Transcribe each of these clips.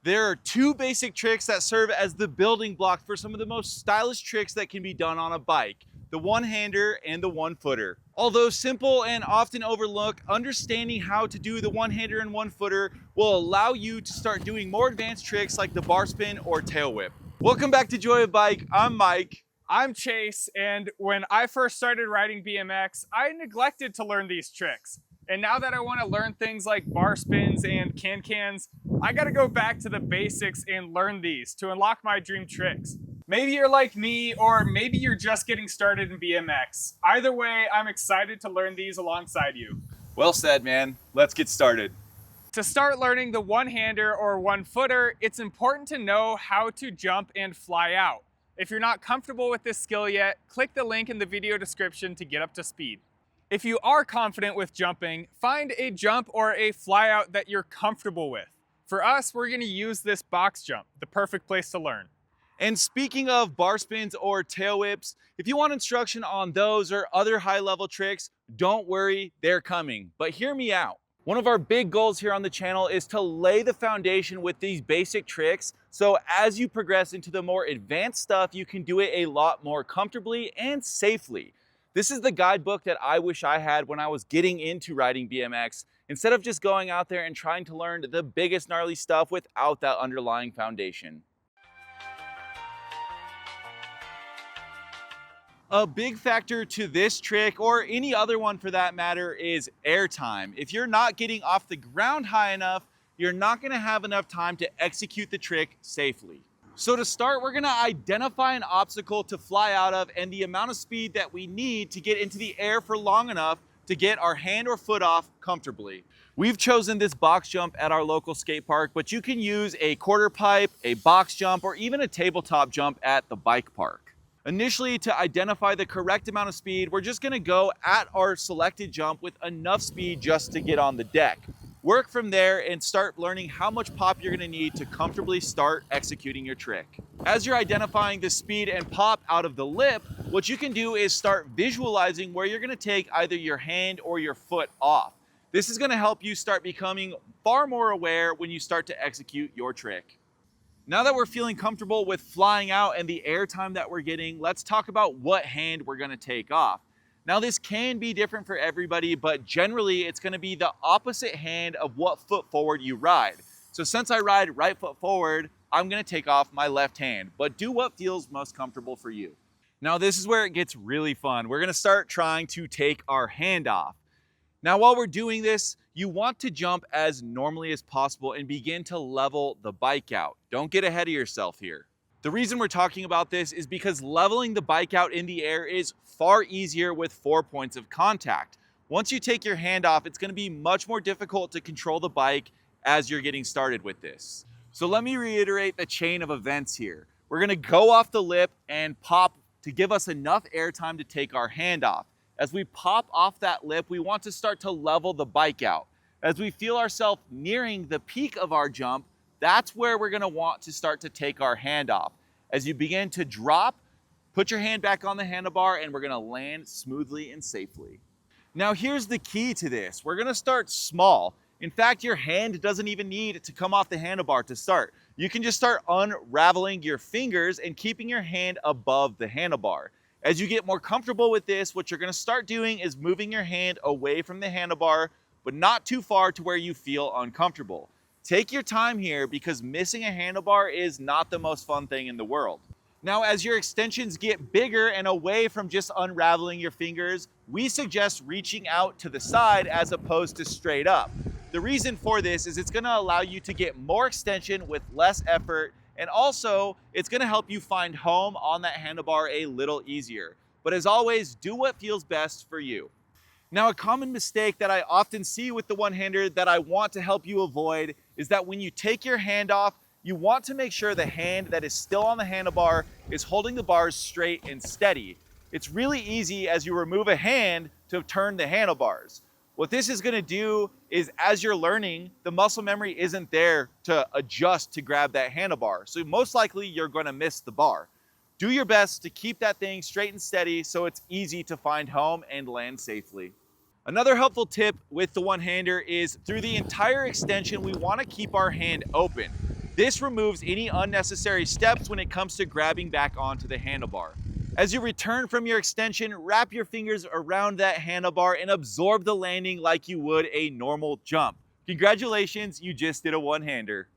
There are two basic tricks that serve as the building block for some of the most stylish tricks that can be done on a bike: the one-hander and the one-footer. Although simple and often overlooked, understanding how to do the one-hander and one-footer will allow you to start doing more advanced tricks like the bar spin or tail whip. Welcome back to Joy of Bike. I'm Mike. I'm Chase, and when I first started riding BMX, I neglected to learn these tricks. And now that I want to learn things like bar spins and can-cans, I gotta go back to the basics and learn these to unlock my dream tricks. Maybe you're like me, or maybe you're just getting started in BMX. Either way, I'm excited to learn these alongside you. Well said, man. Let's get started. To start learning the one-hander or one-footer, it's important to know how to jump and fly out. If you're not comfortable with this skill yet, click the link in the video description to get up to speed. If you are confident with jumping, find a jump or a fly out that you're comfortable with. For us, we're gonna use this box jump, the perfect place to learn. And speaking of bar spins or tail whips, if you want instruction on those or other high-level tricks, don't worry, they're coming. But hear me out. One of our big goals here on the channel is to lay the foundation with these basic tricks, so as you progress into the more advanced stuff, you can do it a lot more comfortably and safely. This is the guidebook that I wish I had when I was getting into riding BMX, instead of just going out there and trying to learn the biggest gnarly stuff without that underlying foundation. A big factor to this trick, or any other one for that matter, is air time. If you're not getting off the ground high enough, you're not gonna have enough time to execute the trick safely. So to start, we're gonna identify an obstacle to fly out of and the amount of speed that we need to get into the air for long enough to get our hand or foot off comfortably. We've chosen this box jump at our local skate park, but you can use a quarter pipe, a box jump, or even a tabletop jump at the bike park. Initially, to identify the correct amount of speed, we're just gonna go at our selected jump with enough speed just to get on the deck. Work from there and start learning how much pop you're gonna need to comfortably start executing your trick. As you're identifying the speed and pop out of the lip, what you can do is start visualizing where you're gonna take either your hand or your foot off. This is gonna help you start becoming far more aware when you start to execute your trick. Now that we're feeling comfortable with flying out and the air time that we're getting, let's talk about what hand we're gonna take off. Now this can be different for everybody, but generally it's gonna be the opposite hand of what foot forward you ride. So since I ride right foot forward, I'm gonna take off my left hand, but do what feels most comfortable for you. Now this is where it gets really fun. We're gonna start trying to take our hand off. Now while we're doing this, you want to jump as normally as possible and begin to level the bike out. Don't get ahead of yourself here. The reason we're talking about this is because leveling the bike out in the air is far easier with 4 points of contact. Once you take your hand off, it's gonna be much more difficult to control the bike as you're getting started with this. So let me reiterate the chain of events here. We're gonna go off the lip and pop to give us enough air time to take our hand off. As we pop off that lip, we want to start to level the bike out. As we feel ourselves nearing the peak of our jump, that's where we're gonna want to start to take our hand off. As you begin to drop, put your hand back on the handlebar and we're gonna land smoothly and safely. Now here's the key to this. We're gonna start small. In fact, your hand doesn't even need to come off the handlebar to start. You can just start unraveling your fingers and keeping your hand above the handlebar. As you get more comfortable with this, what you're gonna start doing is moving your hand away from the handlebar, but not too far to where you feel uncomfortable. Take your time here because missing a handlebar is not the most fun thing in the world. Now, as your extensions get bigger and away from just unraveling your fingers, we suggest reaching out to the side as opposed to straight up. The reason for this is it's gonna allow you to get more extension with less effort, and also it's gonna help you find home on that handlebar a little easier. But as always, do what feels best for you. Now, a common mistake that I often see with the one-hander that I want to help you avoid is that when you take your hand off, you want to make sure the hand that is still on the handlebar is holding the bars straight and steady. It's really easy as you remove a hand to turn the handlebars. What this is gonna do is, as you're learning, the muscle memory isn't there to adjust to grab that handlebar. So most likely you're gonna miss the bar. Do your best to keep that thing straight and steady so it's easy to find home and land safely. Another helpful tip with the one-hander is through the entire extension, we want to keep our hand open. This removes any unnecessary steps when it comes to grabbing back onto the handlebar. As you return from your extension, wrap your fingers around that handlebar and absorb the landing like you would a normal jump. Congratulations, you just did a one-hander.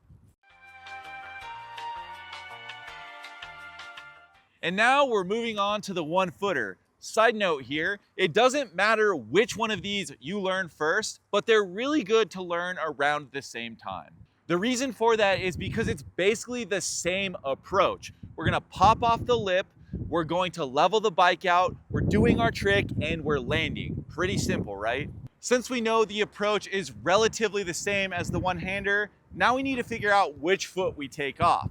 And now we're moving on to the one-footer. Side note here, it doesn't matter which one of these you learn first, but they're really good to learn around the same time. The reason for that is because it's basically the same approach. We're gonna pop off the lip, we're going to level the bike out, we're doing our trick, and we're landing. Pretty simple, right? Since we know the approach is relatively the same as the one-hander, now we need to figure out which foot we take off.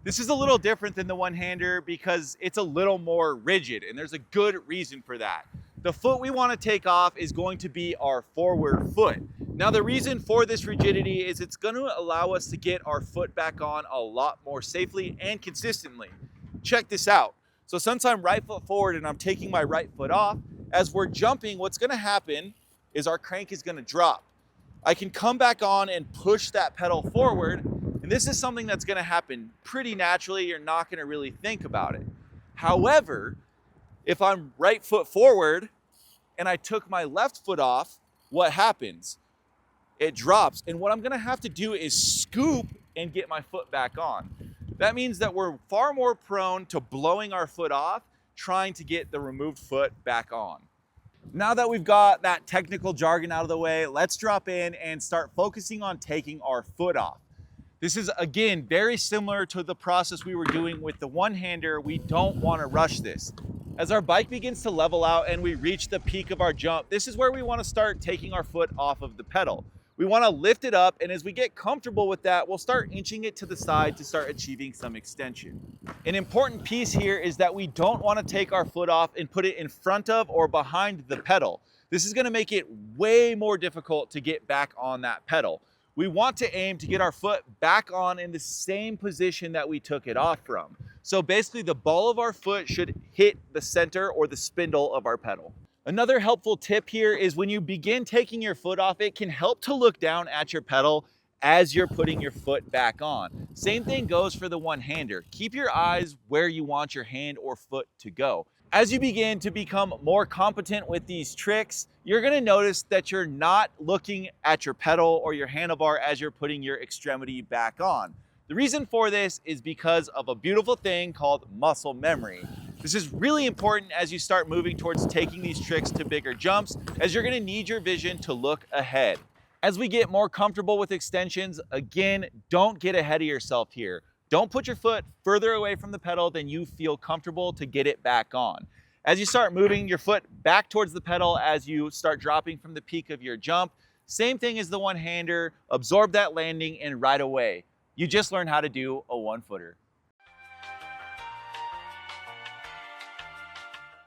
This is a little different than the one-hander because it's a little more rigid, and there's a good reason for that. The foot we want to take off is going to be our forward foot. Now, the reason for this rigidity is it's going to allow us to get our foot back on a lot more safely and consistently. Check this out. So since I'm right foot forward and I'm taking my right foot off, as we're jumping, what's going to happen is our crank is going to drop. I can come back on and push that pedal forward. And this is something that's going to happen pretty naturally. You're not going to really think about it. However, if I'm right foot forward and I took my left foot off, what happens? It drops. And what I'm going to have to do is scoop and get my foot back on. That means that we're far more prone to blowing our foot off, trying to get the removed foot back on. Now that we've got that technical jargon out of the way, let's drop in and start focusing on taking our foot off. This is, again, very similar to the process we were doing with the one-hander. We don't want to rush this. As our bike begins to level out and we reach the peak of our jump, this is where we want to start taking our foot off of the pedal. We want to lift it up, and as we get comfortable with that, we'll start inching it to the side to start achieving some extension. An important piece here is that we don't want to take our foot off and put it in front of or behind the pedal. This is going to make it way more difficult to get back on that pedal. We want to aim to get our foot back on in the same position that we took it off from. So basically the ball of our foot should hit the center or the spindle of our pedal. Another helpful tip here is when you begin taking your foot off, it can help to look down at your pedal as you're putting your foot back on. Same thing goes for the one-hander. Keep your eyes where you want your hand or foot to go. As you begin to become more competent with these tricks, you're going to notice that you're not looking at your pedal or your handlebar as you're putting your extremity back on. The reason for this is because of a beautiful thing called muscle memory. This is really important as you start moving towards taking these tricks to bigger jumps, as you're going to need your vision to look ahead. As we get more comfortable with extensions, again, don't get ahead of yourself here. Don't put your foot further away from the pedal than you feel comfortable to get it back on. As you start moving your foot back towards the pedal as you start dropping from the peak of your jump, same thing as the one-hander, absorb that landing and right away. You just learned how to do a one-footer.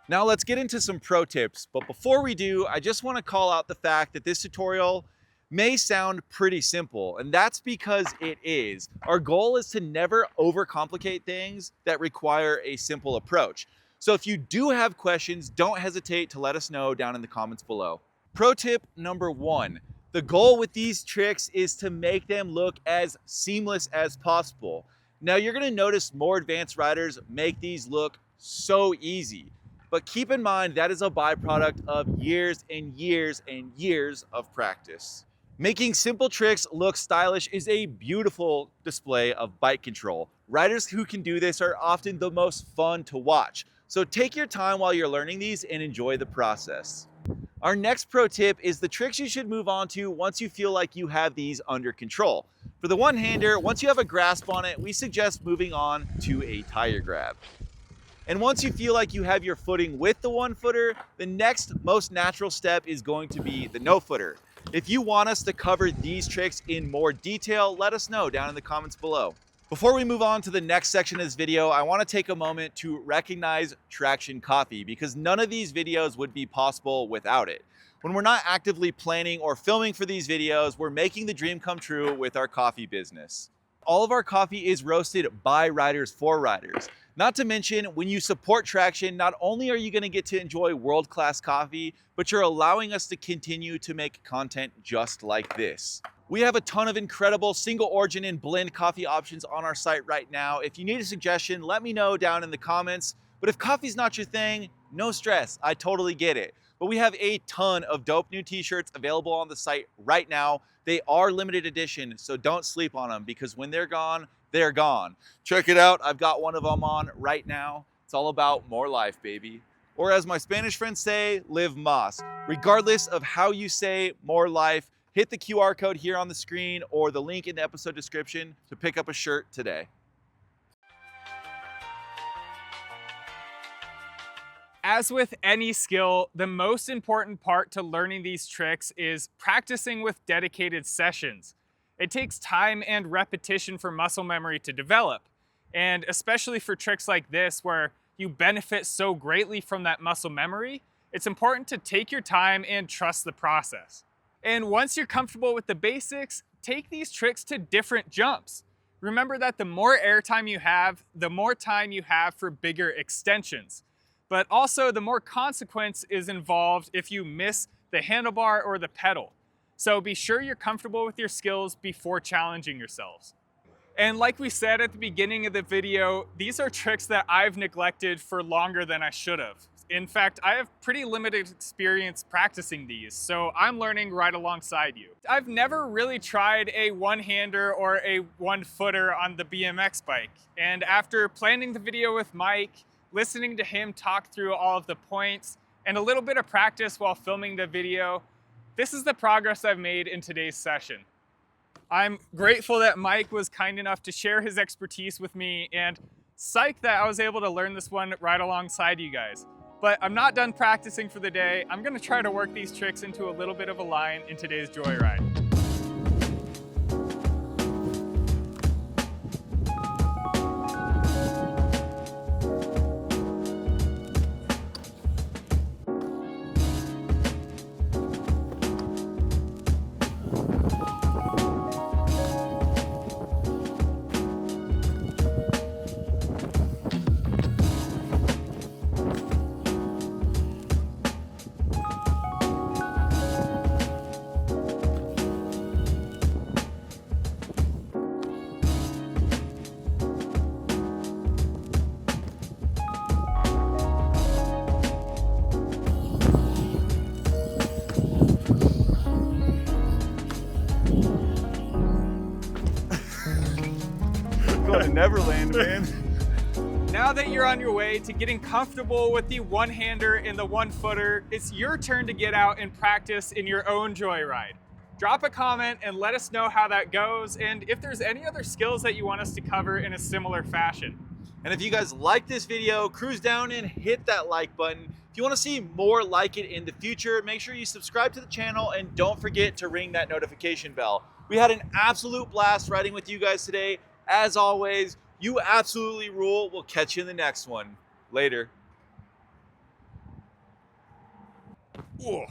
Now let's get into some pro tips, but before we do, I just want to call out the fact that this tutorial may sound pretty simple, and that's because it is. Our goal is to never overcomplicate things that require a simple approach. So if you do have questions, don't hesitate to let us know down in the comments below. Pro tip number 1, the goal with these tricks is to make them look as seamless as possible. Now you're gonna notice more advanced riders make these look so easy, but keep in mind that is a byproduct of years and years and years of practice. Making simple tricks look stylish is a beautiful display of bike control. Riders who can do this are often the most fun to watch. So take your time while you're learning these and enjoy the process. Our next pro tip is the tricks you should move on to once you feel like you have these under control. For the one-hander, once you have a grasp on it, we suggest moving on to a tire grab. And once you feel like you have your footing with the one-footer, the next most natural step is going to be the no-footer. If you want us to cover these tricks in more detail, let us know down in the comments below. Before we move on to the next section of this video, I want to take a moment to recognize Traction Coffee, because none of these videos would be possible without it. When we're not actively planning or filming for these videos, we're making the dream come true with our coffee business. All of our coffee is roasted by riders for riders. Not to mention, when you support Traction, not only are you going to get to enjoy world-class coffee, but you're allowing us to continue to make content just like this. We have a ton of incredible single origin and blend coffee options on our site right now. If you need a suggestion, let me know down in the comments. But if coffee's not your thing, no stress, I totally get it. But we have a ton of dope new t-shirts available on the site right now. They are limited edition, so don't sleep on them because when they're gone, they're gone. Check it out, I've got one of them on right now. It's all about more life, baby. Or as my Spanish friends say, live más. Regardless of how you say more life, hit the QR code here on the screen or the link in the episode description to pick up a shirt today. As with any skill, the most important part to learning these tricks is practicing with dedicated sessions. It takes time and repetition for muscle memory to develop, and especially for tricks like this where you benefit so greatly from that muscle memory, it's important to take your time and trust the process. And once you're comfortable with the basics, take these tricks to different jumps. Remember that the more airtime you have, the more time you have for bigger extensions. But also the more consequence is involved if you miss the handlebar or the pedal. So be sure you're comfortable with your skills before challenging yourselves. And like we said at the beginning of the video, these are tricks that I've neglected for longer than I should have. In fact, I have pretty limited experience practicing these, so I'm learning right alongside you. I've never really tried a one-hander or a one-footer on the BMX bike. And after planning the video with Mike, listening to him talk through all of the points, and a little bit of practice while filming the video, this is the progress I've made in today's session. I'm grateful that Mike was kind enough to share his expertise with me, and psyched that I was able to learn this one right alongside you guys. But I'm not done practicing for the day. I'm gonna try to work these tricks into a little bit of a line in today's joyride. Going to Neverland, man. Now that you're on your way to getting comfortable with the one-hander and the one-footer, it's your turn to get out and practice in your own joyride. Drop a comment and let us know how that goes, and if there's any other skills that you want us to cover in a similar fashion. And if you guys like this video, cruise down and hit that like button. If you want to see more like it in the future, make sure you subscribe to the channel and don't forget to ring that notification bell. We had an absolute blast riding with you guys today. As always, you absolutely rule. We'll catch you in the next one. Later. Ooh.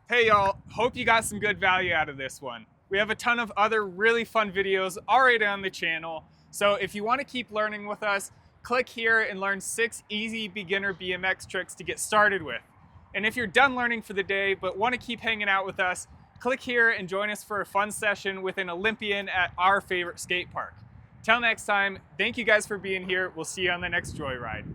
Hey y'all, hope you got some good value out of this one. We have a ton of other really fun videos already on the channel, so if you want to keep learning with us, click here and learn 6 easy beginner BMX tricks to get started with. And if you're done learning for the day but want to keep hanging out with us, click here and join us for a fun session with an Olympian at our favorite skate park. Till next time, thank you guys for being here. We'll see you on the next joyride.